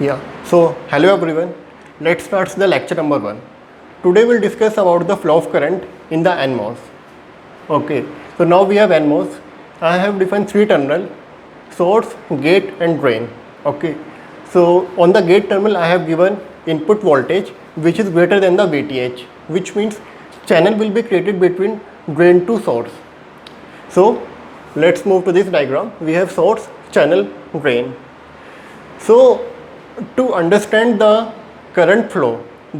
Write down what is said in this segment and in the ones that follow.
Yeah. So hello everyone. Let's start the lecture number 1. Today we'll discuss about the flow of current in the NMOS. Okay. So now we have NMOS. I have defined 3 terminal: source, gate and drain. Okay. So on the gate terminal I have given input voltage which is greater than the VTH, which means channel will be created between drain to source. So let's move to this diagram. We have source, channel, drain. So to understand the current flow,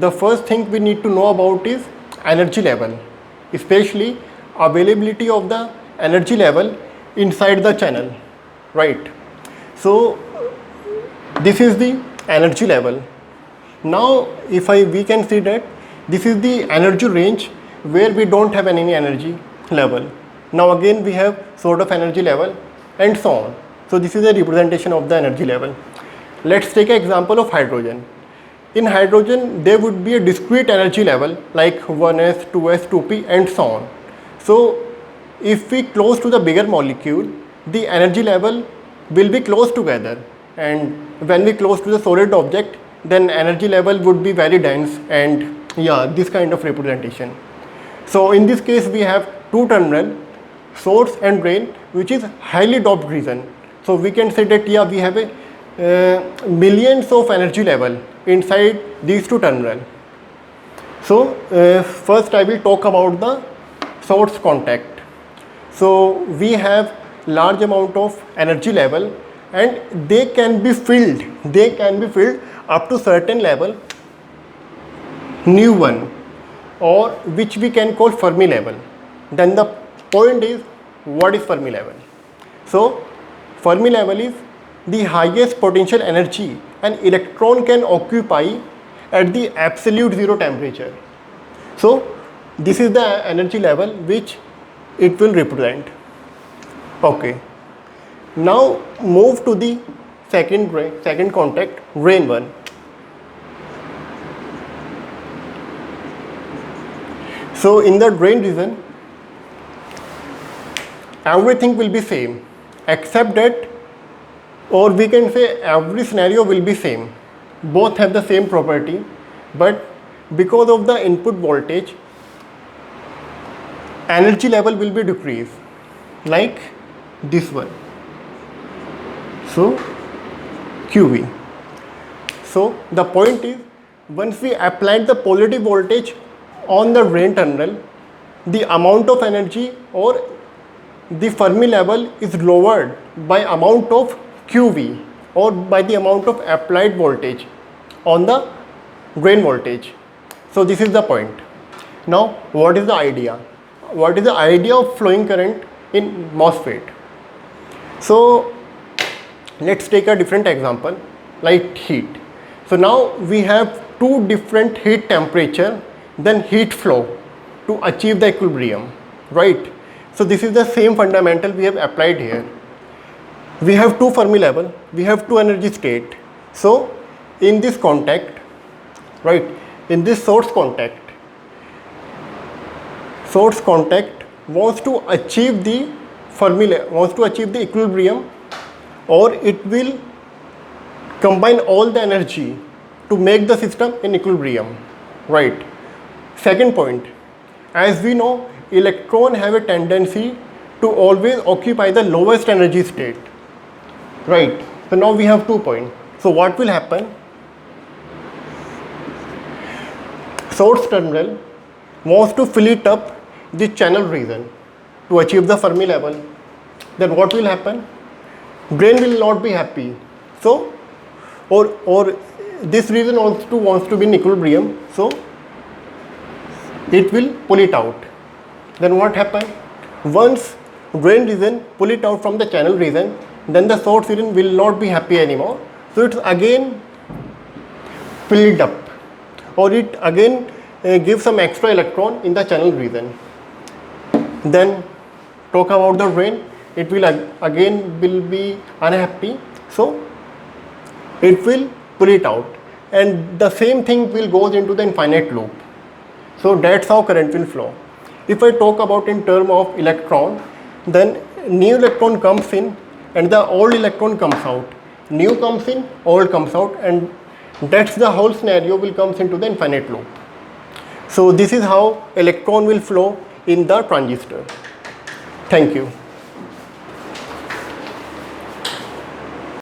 the first thing we need to know about is energy level, especially availability of the energy level inside the channel, right? So this is the energy level. Now if we can see that this is the energy range where we don't have any energy level. Now again we have sort of energy level and so on. So this is a representation of the energy level. Let's take an example of hydrogen. In hydrogen, there would be a discrete energy level like 1s, 2s, 2p and so on. So if we close to the bigger molecule, the energy level will be close together, and when we close to the solid object, then energy level would be very dense, and yeah, this kind of representation. So in this case, we have 2 terminal, source and drain, which is highly doped region. So we can say that yeah, we have a millions of energy level inside these 2 terminals. So first I will talk about the source contact. So we have large amount of energy level and they can be filled up to certain level, new one, or which we can call Fermi level. Then the point is, what is Fermi level? So Fermi level is the highest potential energy an electron can occupy at the absolute zero temperature. So this is the energy level which it will represent. Okay. Now move to the second contact, drain one. So in the drain region, everything will be same except that, or we can say every scenario will be same. Both have the same property, but because of the input voltage, energy level will be decreased, like this one. So QV. So the point is, once we apply the positive voltage on the drain terminal, the amount of energy or the Fermi level is lowered by amount of QV, or by the amount of applied voltage on the drain voltage. So this is the point. Now what is the idea? What is the idea of flowing current in MOSFET? So let's take a different example like heat. So now we have 2 different heat temperature, then heat flow to achieve the equilibrium, right? So this is the same fundamental we have applied here. We have 2 Fermi level, we have 2 energy state. So in this contact, right, in this source contact wants to achieve the Fermi level, wants to achieve the equilibrium, or it will combine all the energy to make the system in equilibrium, right? Second point, as we know, electron have a tendency to always occupy the lowest energy state, right? So now we have 2 points. So what will happen? Source terminal wants to fill it up the channel region to achieve the Fermi level. Then what will happen? Drain will not be happy. So or this region also wants to be in equilibrium. So it will pull it out. Then what happens? Once drain region pull it out from the channel region, then the source region will not be happy anymore. So it's again filled up, or it again gives some extra electron in the channel region. Then talk about the drain, it will again will be unhappy, so it will pull it out, and the same thing will goes into the infinite loop. So that's how current will flow. If I talk about in term of electron, then new electron comes in and the old electron comes out. new comes in, old comes out, and that's the whole scenario will comes into the infinite loop. So this is how electron will flow in the transistor. Thank you.